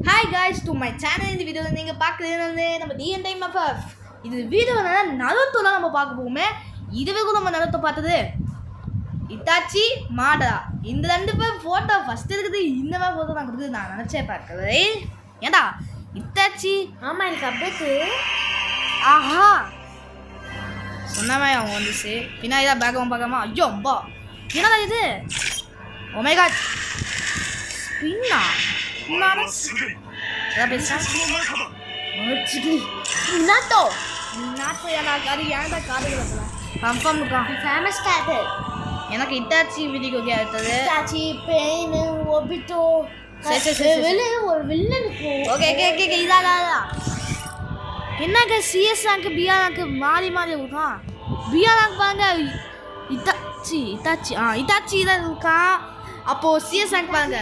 Hi guys to my channel. இந்த வீடியோவில் நீங்கள் பார்க்குறது வந்து நம்ம டிஎன் டைம் எஃப்எஃப். இது வீடியோவில் நருட்டோலாம் நம்ம பார்க்க போகுமே. இதுவரைக்கும் நம்ம நருட்டோ பார்த்தது இட்டாச்சி மாடா, இந்த ரெண்டு பேர் ஃபோட்டோ ஃபஸ்ட் இருக்குது. இந்த மாதிரி ஃபோட்டோ நான் கொடுக்குறது நான் நினச்சேன் பார்க்குறது. ஏண்டா இட்டாச்சி? ஆமாம், எனக்கு அப்டேட்டு. ஆஹா சொன்னவே அவங்க வந்துச்சு. பின்னாடி தான் பேக்ரவுண்ட் பார்க்காம ஐயோ அம்பா என்னடா இது? ஒமேகா ஸ்பின்னா எனக்கு இட்டாச்சி வீடியோ கேட்டது. இட்டாச்சி, பெயின், ஒபிட்டோ, ஒரு வில்லன் இருக்கும். ஓகே ஓகே ஓகே இதான் என்னங்க சிஎஸ் ரேங்க் பிஆர் ரேங்க் மாறி மாறி இருக்கான். பிஆர் ரேங்க் பாருங்க இட்டாச்சி இட்டாச்சி இட்டாச்சி தான் இருக்கான். அப்போது சிஎஸ் ரேங்க் பாருங்க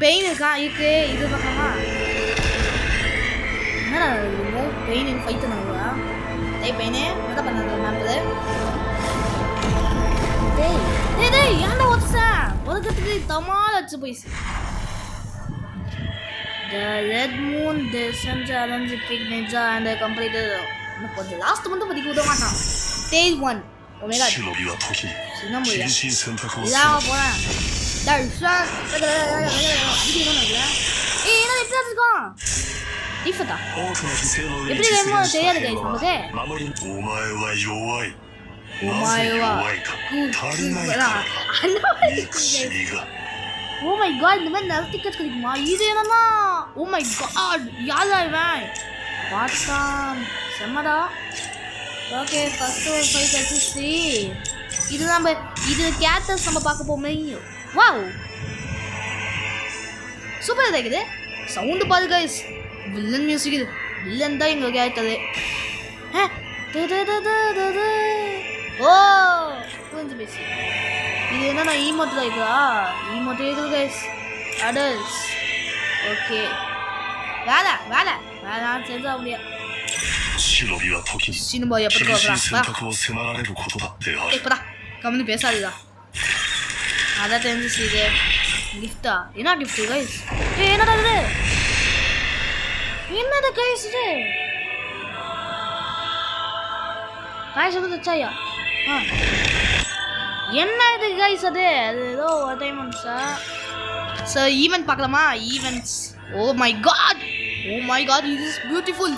பெயின் இருக்கான் இருக்கு. இது பக்கமா என்னடா இது? பெயின் ஃபைட் பண்ணுவா. டேய் பெயினே என்ன பண்ணது மேப்பு? டேய் டேய் ஏன்டா ஒருத்தன் ஒதுக்கத்துக்கு தமால் வச்சு போயிடுச்சு. The Red Moon Descent Challenge Pick Ninja and I completed. கொஞ்சம் லாஸ்ட் மட்டும் படிக்க விட மாட்டான். Stage 1 ஒமேகா சின்ன மொழியா இதாக போகிறேன். என்ன எப்படி இருக்கோம் டிஃபட்டா எப்படி வேணுமோ தெரியாது கைஸ் நமக்கு. ஓ மை காட், இந்த மாதிரி நிறைய டிக்கெட்ஸ் கிடைக்குமா? இது என்னன்னா ஓ மை காட் யாரா இவன் பார்த்தா செம்மடா. ஓகே ஃபர்ஸ்ட் ஒரு ஃபைட் வச்சு இது நம்ம இது கேரக்டர்ஸ் நம்ம பார்க்க போமே. வாவ் சூப்பராக இருக்குது. சவுண்டு பாரு கைஸ், வில்லன் மியூசிக். இது வில்லன் தான் எங்களுக்கு கேட்குது. ஓ புரிஞ்சு பேசி இது என்னன்னா ஈமோட் தான் இருக்குதா? ஈமோட் இருக்குது கைஸ். அடல்ஸ் ஓகே வேலை வேலை வேலை செஞ்சா முடியாது. சினிமா எப்படி இப்போதா கம்மி பேசாதுதா அதான் தெரிஞ்சிச்சு. இது கிஃப்டா? என்ன கிஃப்ட் கைஸ்? என்னடா இது? என்னது கைஸ் இது? கைஸ் வந்து வச்சாயா? என்ன இது கைஸ்? அது ஏதோ டைமண்ட்ஸா? ஸோ ஈவெண்ட் பார்க்கலாமா? Events. Oh my god oh my god இது இஸ் பியூட்டிஃபுல்.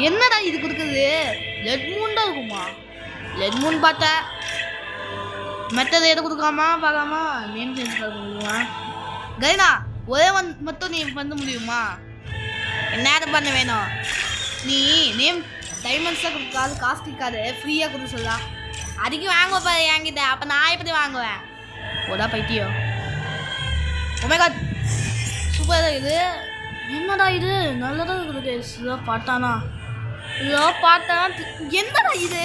என்னடா இது கொடுக்குது? லெட் மூன் தான் இருக்குமா? லெட் மூன் பார்த்தேன். மெத்தட் எதை கொடுக்காம பார்க்காம நேம் சேஞ்ச் பண்ண முடியுமா? கைனா ஒரே மட்டும் நீ பண்ண முடியுமா? என்ன பண்ண வேணும்? நீ நேம் டைமண்ட்ஸாக கொடுக்காது, காசு கொடுக்காது, ஃப்ரீயாக கொடுக்க சொல்லலாம். அதுக்கு வாங்குவ பாரு என்கிட்ட. அப்போ நான் எப்படி வாங்குவேன்? ஓடா பைத்தியம். ஒமேகா சூப்பராக இது. என்னடா இது? நல்லதாக இருக்குது. இதோ பார்த்தானா இதோ பார்த்தா என்னடா இது?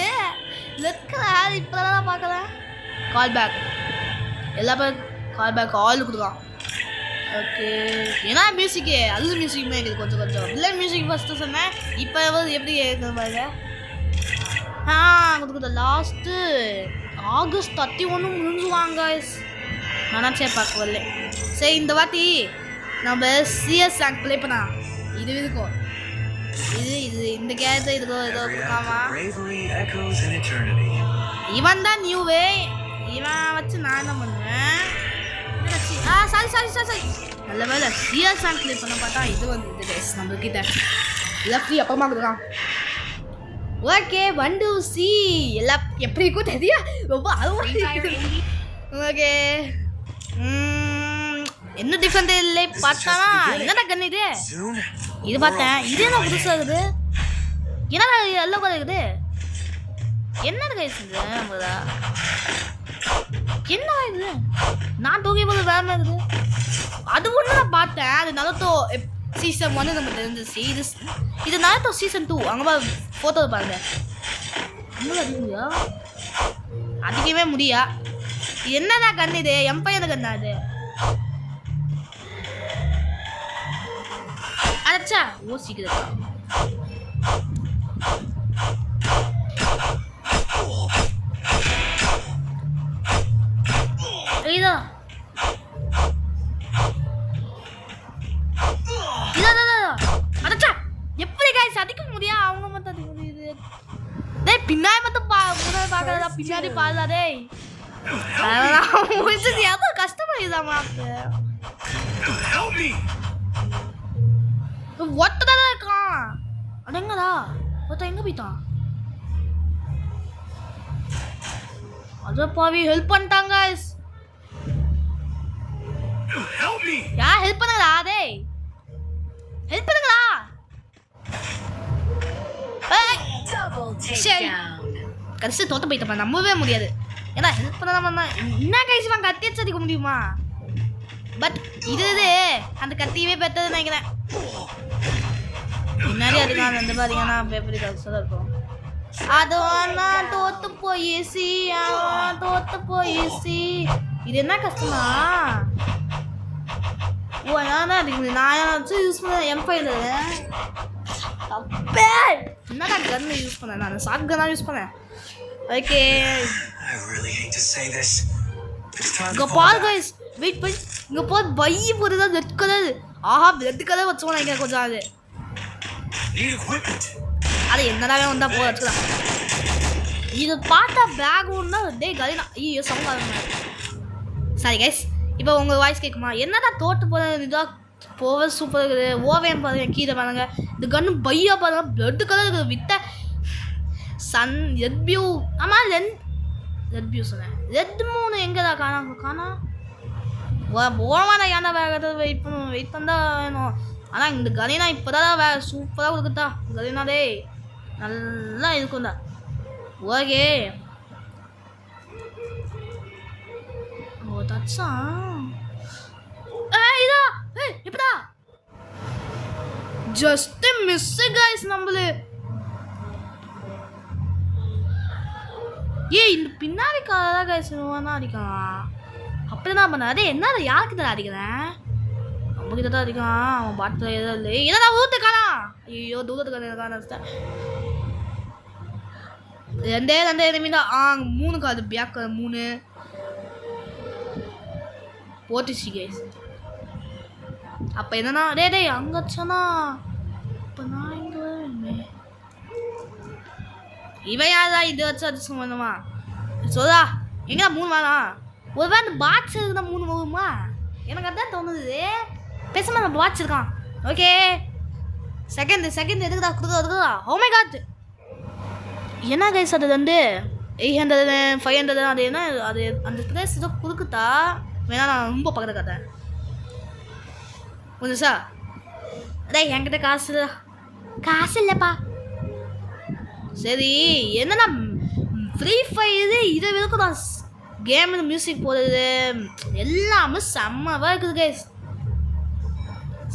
லெக்கடா இப்போ தான் பார்க்கலாம். கால் பேக் எல்லா பேர் கால் பேக் ஆல் கொடுக்கலாம். ஓகே ஏன்னா மியூசிக்கு அது மியூசிக்குமே இருக்குது கொஞ்சம் கொஞ்சம். இல்லை மியூசிக் ஃபஸ்ட்டு சொன்னேன். இப்போ எப்படி இருக்குது பாருங்க. கொடுக்குது லாஸ்ட்டு ஆகஸ்ட் 31 முடிஞ்சுவாங்க. நினச்சே பார்க்க வரல. சரி இந்த வாட்டி நம்ம சிஎஸ் ரேங்க் ப்ளே பண்ணா இது இருக்கும். இது இது இந்த கேரக்டர் இதுக்கோ ஏதோ கொடுக்காமா. இவன் தான் நியூவே. இவன் வச்சு நான் என்ன பண்ணுவேன்? சாரி சாரி சாரி சாரி நல்ல வேலை சிஎஸ் ரேங்க் ப்ளே பண்ண பார்த்தா இது வந்து கைஸ் நம்மக்கிட்ட எல்லாம் ஃப்ரீ அப்பமா கொடுக்கலாம். ஓகே 1 2 சி எல்லாம் எப்படி இருக்கும் தெரியா? ரொம்ப அதுவும் ஓகே என்ன டிஃப்ரெண்ட் இல்லை பார்த்தானா? என்னடா கண்ணு இது? இது பார்த்தேன். இது என்ன புதுசாக இருக்குது? என்னடா எல்லாம் கூட இருக்குது? என்னது கைஸ் இது? என்ன இது? நான் தூக்கி போது வேற மாதிரி இருக்குது. அது ஒன்று நான் பார்த்தேன். அது நலத்தோ சீசன் 1 நம்ம தெரிஞ்சிச்சு. இது நலத்தோ சீசன் 2 அங்கே ஃபோட்டோ பாருங்க. இன்னும் அதிகமையா? அதிகமே முடியா? என்னதான் கண்ணு இது? எம்பையர் கண்ணா இது? அச்சா ஓ சீக்கிரம் இதோ அடிக்க முடியாது, அவங்க மட்டும் அடிக்க முடியுது. டேய் பின்னாடி மட்டும் முன்னாடி பார்க்கறதா, பின்னாடி பாருடா டேய். அதெல்லாம் முடிஞ்சது எவ்வளோ கஷ்டமா இருக்குதாமா ஒட்டதான் இருக்கான். அடங்கடா ஒருத்த எங்க போயிட்டான்? அத பாவி ஹெல்ப் பண்ணிட்டாங்க. யா ஹெல்ப் பண்ணுங்கடா டேய், ஹெல்ப் பண்ணுங்கடா. கடைசி தோத்த போயிட்டப்பா, நம்பவே முடியாது. ஏன்னா ஹெல்ப் பண்ணாம என்ன கைஸ் இவன் கத்தி வச்சு அடிக்க முடியுமா? பட் இது அந்த கத்தியவே பெற்றதுன்னு நினைக்கிறேன். பின்னாடி அடிக்கலாம் வந்து பார்த்தீங்கன்னா பேப்பரி கஷ்டம் இருக்கும். அதுவான் தோத்து போயிசி, தோத்து போயிசி. இது என்ன கஷ்டமா? ஓ நான் தான் அடிக்குது. நான் வச்சு யூஸ் பண்ண M5 தப்பே. என்னடா கன் யூஸ் பண்ணேன், நான் ஷார்ட் கன் தான் யூஸ் பண்ணேன். ஓகே இங்க பாரு கைஸ், வெயிட் பண்ணி இங்க பாரு, பை போடுறதா ரெட் கலர். ஆஹா ரெட் கலர் வச்சோம் நினைக்கிறேன் கொஞ்சம். அது என்னடா வந்தா போக வச்சுக்கலாம். இது பார்த்தா பேக் ஒன்றா டே கலினா. ஐயோ சவுண்ட் ஆகுங்க. சரி கைஸ், இப்போ உங்கள் வாய்ஸ் கேட்குமா? என்னடா தோட்டு போகிற இதாக போக சூப்பராக இருக்குது. ஓவேன் பாருங்க, கீழே பாருங்க. இந்த கன்று பையா பாருங்க, பிளட் கலர் இருக்குது. வித்த சன் ரெட் வியூ. ஆமாம் ரெட் வியூ சொன்னேன். ரெட் மூணு எங்கேடா காணா போனவாடா. ஏன்டா வேறு வெயிட் பண்ணா வேணும். ஆனால் இந்த கலினா இப்போ தான் வேறு சூப்பராக கொடுக்குதா கலினா டேய், நல்லா இருக்கும்டா. ஓகே ஓ தட்ஸா இதா எப்படா ஜஸ்ட் மிஸ் கைஸ் நம்மளு. இந்த பின்னாடி காலதான் கைஸ் தான் அடிக்கலாம். அப்படி தான் பண்ண. அதே என்ன யாருக்கு தான் அடிக்கிறேன்? நம்ம கிட்ட தான் அடிக்கான். அவன் பாட்டில் எதுவும் இல்லை. என்னடா ஊத்துக்கானா? ஐயோ தூரத்துக்கு காண ரெண்டே எதுவுமே தான். 3 காது பிளாக் கலர் 3 போட்டுச்சு கைஸ். அப்போ என்னன்னா டே அங்கே வச்சானா. இப்போ நான் இங்கே இவன் யாரா இது வச்சு அதிர்ஷ்டம் பண்ணுமா? சொல்றா எங்கடா 3 வேணாம்? ஒரு வேலை அந்த பாட்ஸ் இருக்குதா 3 வருமா? எனக்கு அதான் தோணுது. பேசாம அந்த பாட்ஸ் இருக்கான். ஓகே செகண்ட் எதுக்குதா கொடுக்குறா? ஓ மை காட் என்ன கைஸ் அது வந்து 800 500 அது என்ன அது அந்த ப்ரைஸ் ஏதோ கொடுக்குதா? வேணா நான் ரொம்ப பக்கத்தில் காட்டேன் கொஞ்சம் சார். அடே என்கிட்ட காசு இல்லைப்பா. சரி என்னன்னா ஃப்ரீ ஃபயர் இதை வரைக்கும் தான் கேமில் மியூசிக் போடுறது எல்லாமே செம்மவாக இருக்குது கைஸ்.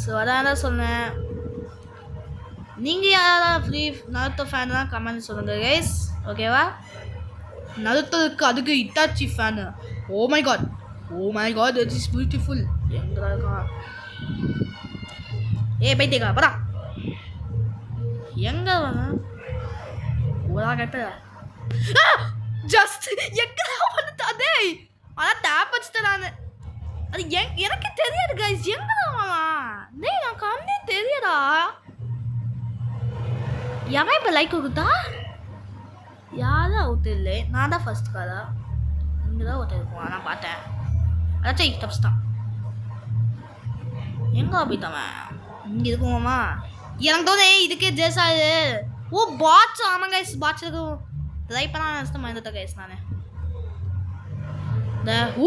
ஸோ அதான் தான் சொன்னேன். நீங்கள் யாராவது ஃப்ரீ நருட்டோ ஃபேன் தான் கமெண்ட் சொல்லுங்கள் கைஸ். ஓகேவா? நருட்டோருக்கு அதுக்கு Itachi fan. O my god it is beautiful. எங்கே இருக்கான்? பைத்தியக்கா படா எங்கே கேட்ட ஜஸ்ட் எங்கடா வந்துட்டா டேய். அதான் டேப் வச்சுட்டேன் நான். அது எனக்கு தெரியாது கைஸ். எங்கடா டேய் நான் கண்ணே தெரியாதா. எவன் இப்போ லைக் கொடுத்தா? யாரும் அவுட் இல்லை. நான் தான் ஃபர்ஸ்ட் காரா. இங்கே தான் ஒருத்தர் இருக்கும். நான் பார்த்தேன். அதாச்சும் தப்ஸ் தான். எங்கே போயிட்டவன்? இங்கே இருக்குமாம்மா. எனக்கு தோணே இதுக்கே ஜெயசாது. Oh pots. ஆமாம் கைஸ் பாட்ஸ் இருக்கும். ட்ரை பண்ண நஷ்டமா இருந்த கைஸ் நான்.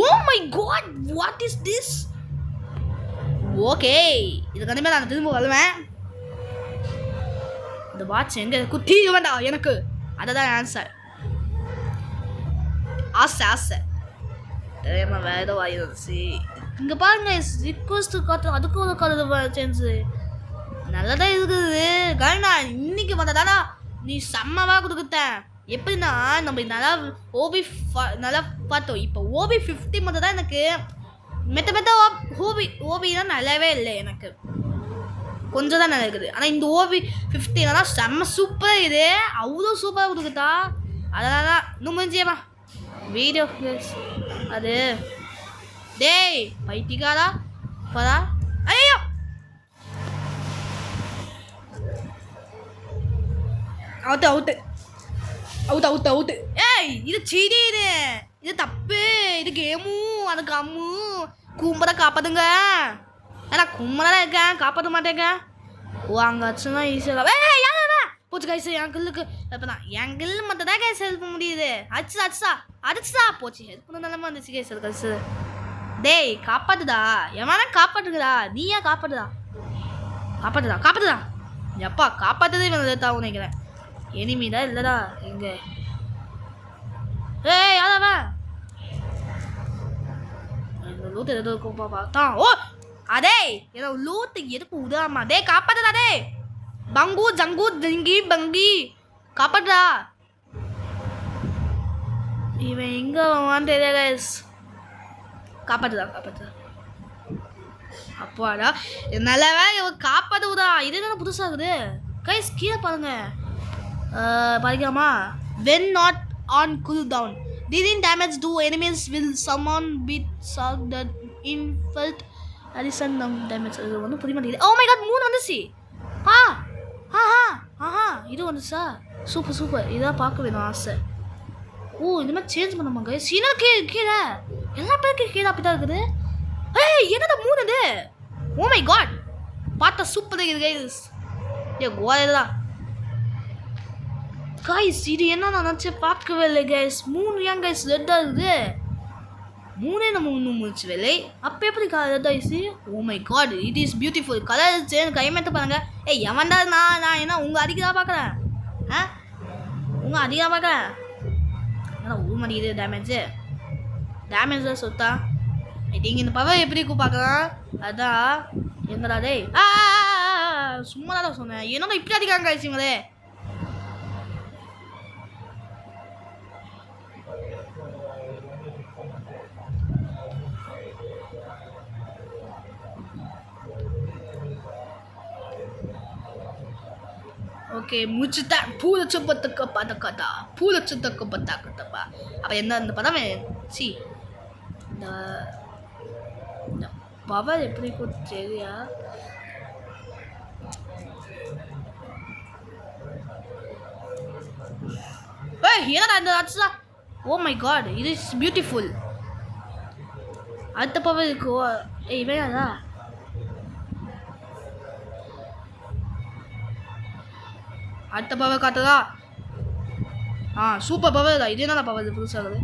Oh my god what is this? Okay இது கண்டிப்பாக நான் திரும்ப வருவேன். இந்த பாட்ஸ் எங்கே குத்தி வேண்டாம் எனக்கு. அதுதான் ஆன்சர். ஆசை தெரியாம வேற ஏதோ ஆயிடுச்சு. இங்கே பாருங்க ரிக்வஸ்ட் காட்டு அதுக்கும் ஒரு கலர் சேஞ்சு நல்லதான் இருக்குது. கண்ணா இன்னைக்கு வந்ததானா நீ செம்மவாக கொடுக்குத்தேன். எப்படின்னா நம்ம நல்லா ஓபி நல்லா பார்த்தோம். இப்போ ஓபி 50 மட்டும் தான் எனக்கு மெத்த ஓபி தான் நல்லாவே இல்லை. எனக்கு கொஞ்சம் தான் நல்லா இருக்குது. ஆனால் இந்த ஓபி 50 தான் செம்ம சூப்பராக இது. அவ்வளோ சூப்பராக கொடுக்குதா. அதனால தான் இன்னும் முடிஞ்சியம்மா வீடியோ அது. டேய் பைத்தியக்காரா பரா. ஐயோ அவுட்டு ஏய் இது சீடி இது தப்பு இது கேமு அது கம்மு கும்பரை காப்பாத்துங்க ஏன்னா கும்பரா இருக்கேன் காப்பாற்ற மாட்டேங்க ஓ அங்கே வச்சுன்னா ஈஸியாக ஏய் யாரா போச்சு கைஸ் என் கில்லுக்கு இப்போ தான் என் கில்லு மட்டும் தான் கைஸ் ஹெல்ப் பண்ண முடியுது அடிச்சுதா போச்சு ஹெல்ப் பண்ண நிலமை வந்துச்சு கைஸ் கைஸ் டேய் காப்பாத்துடா எவனா காப்பாற்றுங்கடா நீயா காப்பாற்றுதா எப்பா காப்பாற்றுதே இவன் தாவும் நினைக்கிறேன் எனிமீடா இல்லைடா எங்கே ஏய் யாராவா இந்த லூத்து ஏதோ பார்த்தா ஓ அதே ஏதோ லூத்து எதுக்கு உதாமா டே காப்பாத்துடா டே பங்கு ஜங்கு ஜங்கி பங்கி காப்பாத்துடா இவன் எங்க வான்னு தெரியல கைஸ் காப்பாத்துடா அப்பாடா நல்லவே இவன் காப்பாத்துதா இது என்ன புதுசாகுது கைஸ் கீழே பாருங்க படிக்கலாமா when not on cooldown dealing damage to enemies will summon bit shock that inflict additional damage இது வந்து புரிய மாட்டேங்குது oh my god 3 வந்துச்சு இது வந்துச்சா சூப்பர் இதான் பார்க்க வேணும் ஆசை ஓ இந்த மாதிரி சேஞ்ச் பண்ண மாங்க சீனா கீழே எல்லா பேருக்கு கீழே அப்படி தான் இருக்குது ஏய் என்னடா 3 இது oh my god பார்த்தா சூப்பராக இருக்குது கைஸ் ஏ கோயதா கைஸ் இது என்ன நான் நினச்சி பார்க்கவே இல்லை கைஸ் 3 ஏன் கைஸ் ரெட்டாக இருக்குது 3 நம்ம இன்னும் முடிச்சு வேலை அப்போ எப்படி ரெட் ஆயிடுச்சு oh my god it is beautiful colour change கைமேற்ற பாருங்க ஏய் எவன்டா நான் என்ன உங்கள் அதிகமாக பார்க்குறேன் உங்கள் அதிகமாக பார்க்குறேன் ஏன்னா ஒரு மணிக்குது டேமேஜ் தான் சொத்தா ஐ திங்க் இந்த பவர் எப்படி பார்க்கலாம் அதான் எங்கடா டேய் சும்மா தான் சொன்னேன் என்னடா இப்படி அதிகாங்க ஆயிடுச்சுங்களே ஓகே முடிச்சுட்டேன் பூலட்சத்துக்கு பதக்கட்டா அப்போ என்ன இந்த படம் சி இந்த பவர் எப்படி தெரியா என்னடா இந்த ஆச்சுதா ஓ மை காட் இது இஸ் பியூட்டிஃபுல் அடுத்த பவர் இருக்கு வேணாதா அடுத்த பவர் காட்டுதா சூப்பர் பவர் தான் இது என்னடா பவர் இது புதுசாகுது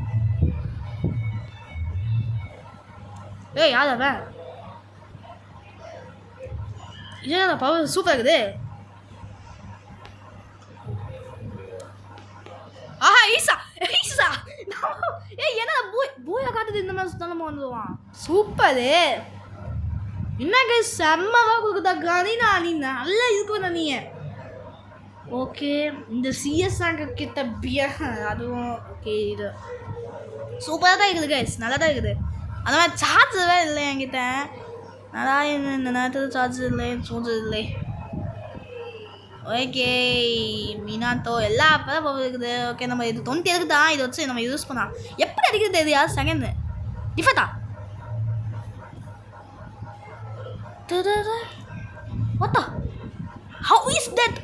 யார் அவன் இது என்னடா பவர் சூப்பர் இருக்குது ஈசா என்ன பூயா காட்டுது இந்த மாதிரி சுத்தமாக வந்துடுவான் சூப்பரு என்னங்க செம்மவா கொடுக்குதா நீ நல்லா இருக்குண்ணா நீ ஓகே இந்த சிஎஸ் கிட்ட அதுவும் ஓகே இது சூப்பராக தான் இருக்குது கைஸ் நல்லா தான் இருக்குது அந்த மாதிரி சார்ஜரே இல்லை என்கிட்ட நல்லா இந்த நேரத்தில் சார்ஜர் இல்லை சூழ்றது இல்லை ஓகே மீனாத்தோ எல்லா அப்போ இருக்குது ஓகே நம்ம இது 90 இருக்குதா இதை வச்சு நம்ம யூஸ் பண்ணலாம் எப்படி அடிக்கிறது தெரியா செகண்ட் டிஃபட்டா வாட்டா how is that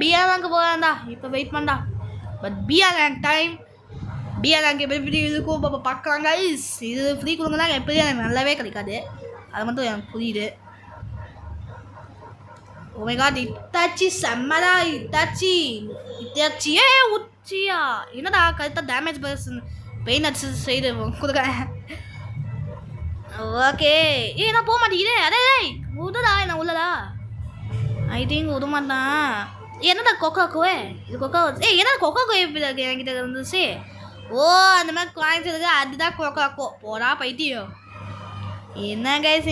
PR rank போகலாம்டா இப்போ வெயிட் பண்ணா but PR rank time PR rank எப்படி இருக்கும் இப்போ பார்க்கலாங்க இது ஃப்ரீ கொடுங்க எப்படி எனக்கு நல்லாவே கிடைக்காது அது மட்டும் எனக்கு புரியுது Oh my god, இட்டாச்சி செம்மடா இட்டாச்சி உச்சியா என்னடா கரெக்டாக டேமேஜ் பர்சன் பெயின் அடிச்சு சைடு கொடுக்க ஓகே நான் போக மாட்டேங்குது அதே விடுடா என்ன உள்ளதா ஐ திங்க் விட மாட்டான் என்னடா கொக்காக்கோவே இது கொக்கா என்னடா கொக்காக்கோ எப்படி இருக்கு என்கிட்ட இருந்துச்சு ஓ அந்த மாதிரி காயின்ஸ் இருக்கு அதுதான் கொக்காக்கோ போடா பைத்தியம் என்ன கைஸ்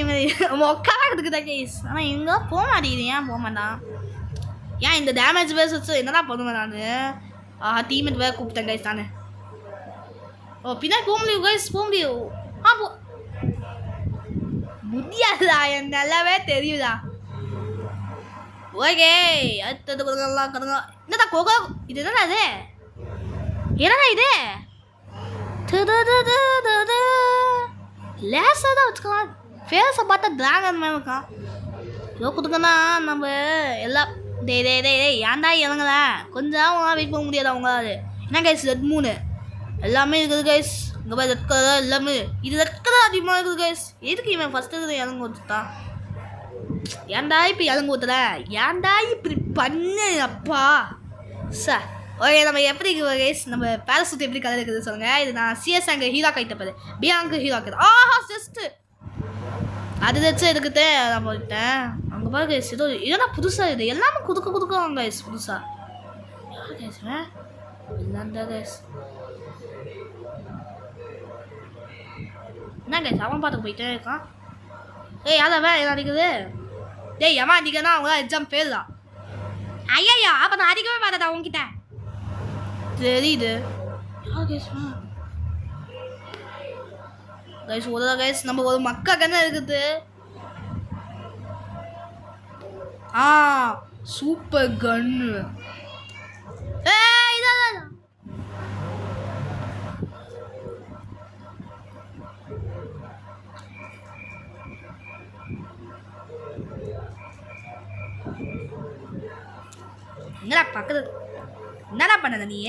மொக்காக இருக்குதா கைஸ் ஆனால் எங்கே போக மாட்டேங்குது ஏன் போக மாட்டான் ஏன் இந்த டேமேஜ் பேஸ் வச்சு என்னடா பண்ணுவேன் நான் டீமேட் வேறு கூப்பிட்டேன் கைஸ் தானே ஓ பின்னாடி போக முடியும் கைஸ் போக முடியும் போ முடியாதுடா எனக்கு நல்லாவே தெரியுதா ஓகே அடுத்தது கொடுக்கலாம் கொடுங்க என்னடா கோகோ இது என்னடா இது என்னடா இது லேசாக தான் வச்சுக்கலாம் ஃபேஸை பார்த்தா டிராகன் மேம் இருக்கான் ஏதோ கொடுக்கனா நம்ம எல்லா டேய் டேய் டேய் டேய் ஏன்டா இறங்கல கொஞ்சம் அவங்களாம் வெயிட் பண்ண முடியாது அவங்களால என்ன கைஸ் ரெட் மூணு எல்லாமே இருக்குது கைஸ் இங்கே போய் ரெட் கலர் எல்லாமே இது ரெட் கலர் அதிகமாக இருக்குது கைஸ் எதுக்கு இவன் ஃபஸ்ட்டு இருக்குது இறங்க ஊற்றுட்டான் ஏன்டா இப்படி இறங்க ஊற்றுற ஏன்டா இப்படி பண்ணு அப்பா சார் ஓகே நம்ம எப்படி கைஸ் நம்ம பேராசூட் எப்படி கலர் இருக்குது சொல்லுங்கள் இது நான் சிஎஸ் அங்கே ஹீரோ கைட்ட பாரு பியாங்கு ஹீரோ ஆக்குது ஆஹா ஜஸ்ட்டு அது வச்சு இருக்குது நான் போயிட்டேன் அங்கே பாரு கைஸ் ஏதோ இதெல்லாம் புதுசாக இது எல்லாமே குதுக்குவாங்க கைஸ் புதுசாக யார் கைஸ் இல்லைண்டா கைஸ் என்ன கைஸ் அவன் பார்த்து போயிட்டே இருக்கான் ஏய் யாரா என்ன அடிக்குது டேய் எவன் அடிக்கனா அவங்களாம் எக்ஸாம் ஃபெயில் தான் ஐயா அப்போ நான் அடிக்கவே மாட்டேன் அவங்ககிட்ட தெரியுது யார் கைஸ் கைஸ் ஒரு கைஸ் நம்ம ஒரு மக்கா கண்ணு இருக்குது சூப்பர் கன்னு இதான் என்னடா பக்கத்து என்னடா பண்ணத நீ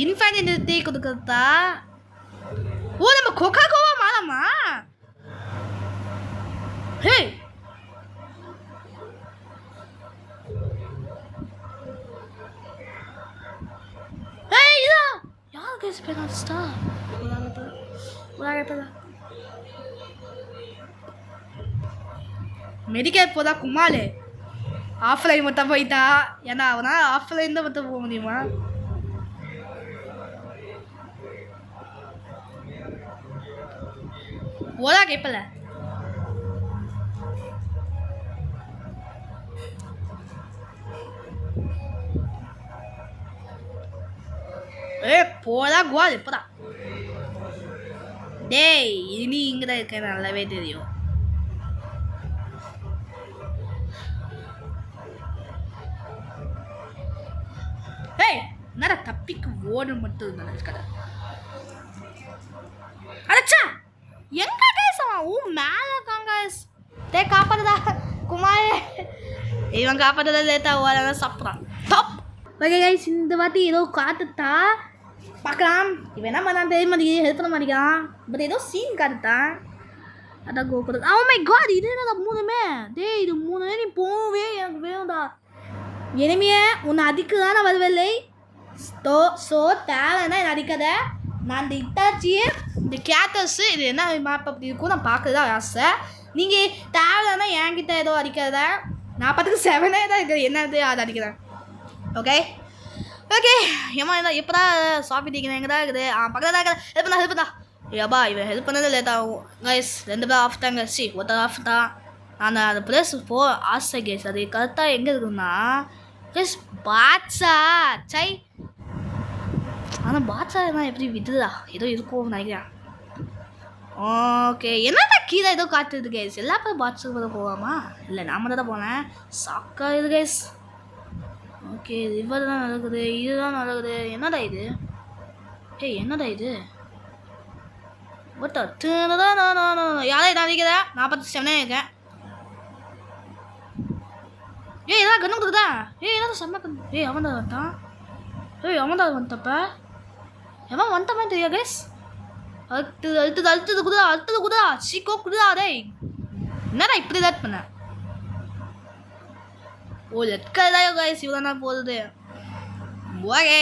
இன்ஃபைனிட்டி கொடுக்குறதா ஓ நம்ம கொக்கா கோவா மாறமா ஹே இதா யார் கேஸ் பேனாஸ்டா மெடிக்கல் போதா குமாலு ஆஃப்லைன் மட்டும் போயிட்டா ஏன்னா அவனா ஆஃப்லைன் தான் மட்டும் போக முடியுமா ஓதா கேட்பல போதா கோல் இப்போதா டேய் இனி இங்கே தான் இருக்கேன் நல்லாவே தெரியும் என்னடா தப்பிக்கு ஓடு மட்டும் நினைச்சுக்கடா அடச்சா எங்க கேசவா மேல இருக்காங்க டே காப்பாடுதா குமார் இவன் காப்பாடுறத லேட்டா ஓட சாப்பிட்றான் டாப் ஓகே கைஸ் இந்த வாட்டி ஏதோ காட்டுத்தா பார்க்கலாம் இவன் என்ன பண்ணான் தெரிய மாட்டேங்குது ஹெல்ப் பண்ண மாட்டேங்கான் பட் ஏதோ சீன் காட்டுத்தான் அதான் கோகுல் ஓ மை காட் இது என்னடா மூணுமே டேய் இது மூணுமே நீ போவே எனக்கு வேணும்டா இனிமையே உன்னை அடிக்க தான் நான் வருவில்லை ஸோ தேவைன்னா என்ன அடிக்காத நான் இந்த இட்டாச்சியே இந்த கேட்டர்ஸு இது என்ன மேப் அப்படி இருக்கும் நான் பார்க்குறதா ஆசை நீங்கள் தேவைன்னா என்கிட்ட ஏதோ அடிக்காத நான் பார்த்துக்கு 7 தான் இருக்குது என்னது அதை அடிக்கிறேன் ஓகே ஓகே ஏமா என்ன எப்போதான் சாப்பி டிக்கிறேன் எங்கே தான் இருக்குது பக்கத்தில் தான் இருக்குது ஹெல்ப் பண்ணா ஏப்பா இவன் ஹெல்ப் பண்ணது லேட் ஆகும் கைஸ் 2 பேர் ஆஃப் தாங்க ஒருத்தர் ஆஃப் தான் நான் அந்த பிளேஸ் ஆசை கேஸ் அது கரெக்டாக எங்கே இருக்குன்னா கைஸ் பாட்ஸா சை ஆனால் பாட்ஸா தான் எப்படி விடுதா ஏதோ இருக்கும்னு நினைக்கிறேன் ஓகே என்னடா கீழே ஏதோ காட்டுது கைஸ் எல்லா பேரும் பாட்ஸுக்கு போத போகாமா இல்லை நான் தான் போனேன் சாக்கா இது கைஸ் ஓகே இவர் தான் நடக்குது இதுதான் நடக்குது என்னடா இது என்னடா இது யாரே நான் நிற்கிறா 47 இருக்கேன் எதாவது கண்ணு கொடுக்குதா என்னது செம்ம கண்ணு அவன் தான் வந்துட்டான் அவன் தான் வந்துட்டப்ப எவன் வந்துட்டப்பா தெரியா கைஸ் அழுத்தது குதா சீக்கோ குதா டேய் என்னடா இப்படி தான் பண்ண ஓ லெட்கதா கைஸ் இவ்வளோ தான் போகுது ஓகே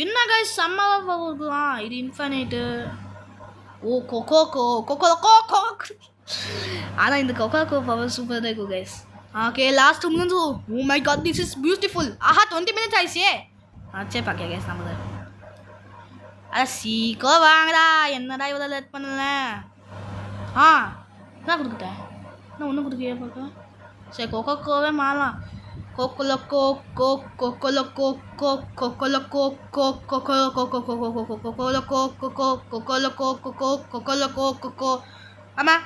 என்ன கைஸ் செம்மவா போகுதுலாம் இது இன்ஃபைனைட்டு ஓ கொக்கோ ஆனால் இந்த கொக்கோ பவர் சூப்பர் தான் இருக்கும் கைஸ் ஓகே லாஸ்ட் முடிஞ்சு oh my god this is beautiful 20 minutes ஆயிடுச்சே சரி பார்க்க கைஸ் நமக்கு சீக்கோ வாங்கடா என்னடா இவ்வளோ லேட் பண்ணல என்ன கொடுத்துட்டேன் நான் ஒன்றும் கொடுக்கவே பார்க்க சரி கொக்கோவே மாறலாம் ஆமாம்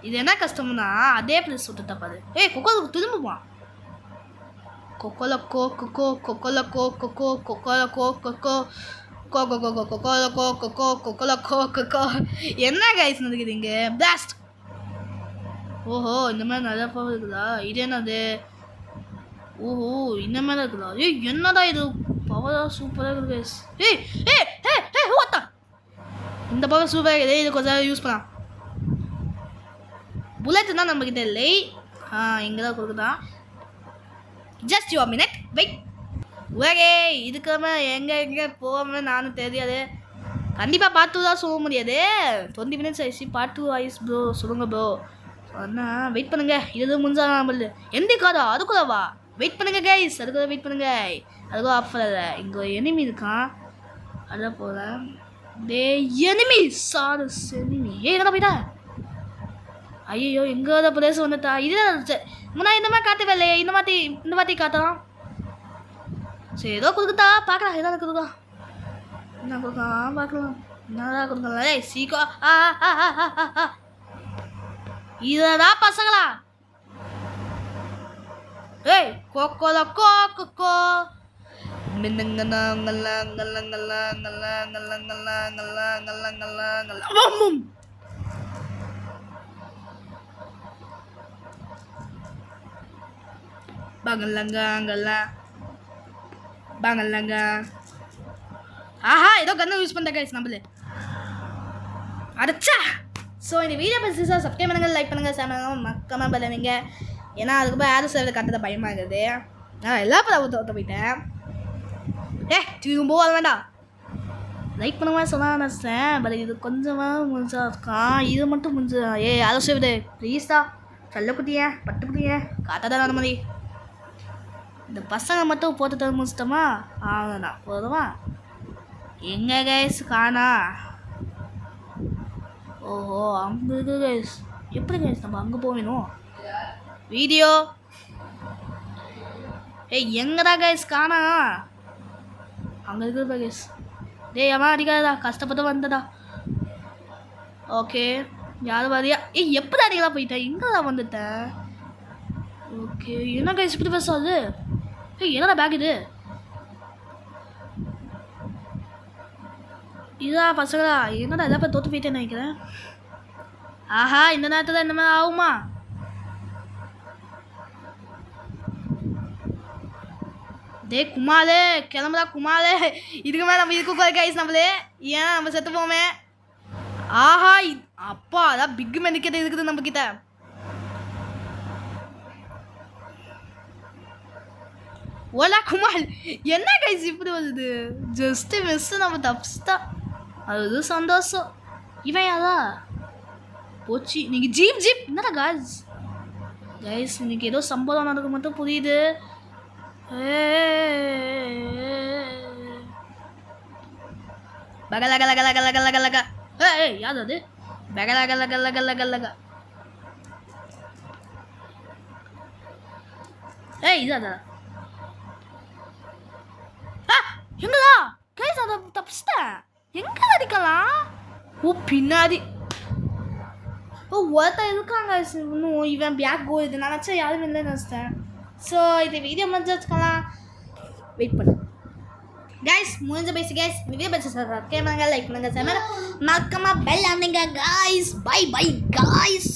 இது என்ன கஷ்டம்னா அதே பிளேஸ் விட்டுட்டா பாரு கொக்கோலுக்கு திரும்புமா கோ கோ கோ கோ கோ கோ கோ கோ கோ கோ கோ கோ கோ கோ. என்ன கைஸ் நடக்குது இங்கே? பிளாஸ்ட். ஓஹோ, இந்த மாதிரி நிறையா பவர் இருக்குதா? இது என்னது? ஓஹோ, இந்த மாதிரி இருக்குதா? ஏய், என்னடா இது? பவராக சூப்பராக இருக்குது கைஸ். ஏய் ஏய் ஏய் ஏய் ஓட்டா. இந்த பவர் சூப்பராக இருக்குது. இது கொஞ்சம் யூஸ் பண்ணலாம். புல்லட் தான் நம்மக்கிட்ட இல்லை. இங்கே தான் கொடுக்குதான். Just you minute wait. Okay, இதுக்காம எங்கே போகாமல் நானும் தெரியாது. கண்டிப்பாக பார்ட் 2 தான் சொல்ல முடியாது. 20 minutes ஆயிடுச்சு. பார்ட் 2 ஆயிடுச்சு ப்ரோ. சொல்லுங்கள் ப்ரோ. அண்ணா வெயிட் பண்ணுங்க. இது முடிஞ்சா நம்மளது எந்த காதா அதுக்குள்ளவா? வெயிட் பண்ணுங்க கைஸ். அதுக்குள்ள வெயிட் பண்ணுங்க. அதுக்குள்ள ஆஃபர் இங்கே ஒரு எனிமி இருக்கான். அதான் போகிறேன். டே எனிமி சாரு எனிமி. என்னடா போயிட்டா? ஐயோ, எங்கே பிளேஸ் வந்துட்டா? இதுதான் முன்னாடி இந்த மாதிரி காட்டவே இல்லையே. இந்த மாதிரி காட்டலாம். சரி, ஏதோ கொடுக்குதா பார்க்கலாம். ஏதாவது கொடுக்கா. என்ன கொடுக்கா பார்க்கலாம். என்னதான் கொடுக்கலாம். ஏய் சீக்கிரம். இததான் பசங்களா? ஏய் கோக்கோல கோக்கோ பாங்கல்லங்க. ஆஹா, ஏதோ கண்ணு யூஸ் பண்ணுற கைஸ் நம்மளு. அடைச்சா. ஸோ இந்த வீடியோ பற்றி சப்ஸ்கிரைப் பண்ணுங்கள், லைக் பண்ணுங்கள், ஷேர் பண்ணுங்கள், மறக்காம பண்ணுவீங்க. ஏன்னா அதுக்கப்புறம் யாரும் சேவை கட்டுறத பயமாக இருக்குது. நான் எல்லா படம் போயிட்டேன். திரும்ப போக வேண்டாம். லைக் பண்ணுவேன் சொன்னா நினச்சேன். பட் இது கொஞ்சமாக முடிஞ்சா இருக்கான். இது மட்டும் முடிஞ்சு யாரும் சேவுது ப்ளீஸ்டா. சொல்லக்குட்டிய பட்டுக்குட்டிய காட்டாதான் அந்த மாதிரி. இந்த பசங்க மட்டும் போட்டு தர முடிச்சிட்டோமா? ஆமாண்ணா போதுமா? எங்கே கைஸ் காணா? ஓஹோ, அங்கே இருக்கு கைஸ். எப்படி கைஸ் நம்ம அங்கே போகணும்? வீடியோ எங்கடா கைஸ் காணா? அங்கே இருக்குதா கைஸ்? அம்மா அடிக்காதடா, கஷ்டப்பட்டு வந்தடா. ஓகே, யாரும் வரியா? எப்படி அடிக்கலா போயிட்டேன்? எங்கடா வந்துட்டேன்? ஓகே, என்ன கைஸ் இப்படி பேசாது? என்னடா பேக் இது? இதுதான் பசங்களா? என்னடா எல்லாம் தோற்று போயிட்டேன்னு நினைக்கிறேன். ஆஹா, இந்த நேரத்தில் இந்த மாதிரி ஆகுமா? குமாலே கிளம்புதா குமாலே. இதுக்கு மேலே நம்ம இருக்கக்கூடாது கைஸ் நம்மளே. ஏன்னா நம்ம செத்து போவோமே. ஆஹா, அப்பா அதான் பிக் மெனிக்கெட் இருக்குது நம்ம கிட்ட. ஓலா குமால். என்ன கைஸ் இப்படி வருது? Just miss. நம்ம தப்பிச்சுட்டா. அது சந்தோஷம். இவன் யாரா போச்சு? இன்னைக்கு ஜீப் என்னடா கைஸ் இன்னைக்கு ஏதோ சம்பவம் நடக்க மட்டும் புரியுது. பகலகலகலகலகலகலக. யார் அது? பகலகலகலகலகலக. இதாதா? எங்கடா கைஸ்? அதை தப்பிச்சிட்டேன். எங்க அடிக்கலாம்? பின்னாடி ஒருத்தர் இருக்காங்க. இன்னும் இவன் பேக் இது நினச்சா யாரும் இல்லைன்னு நினச்சிட்டேன். ஸோ இந்த வீடியோ முடிஞ்சு வச்சுக்கலாம். வெயிட் பண்ணு கைஸ். முடிஞ்ச பேசி கைஸ். இந்த வீடியோ பேசி சப்ஸ்கிரைப் பண்ணுங்க, லைக் பண்ணுங்க, மறக்காம பெல் அமுங்க கைஸ். Bye guys.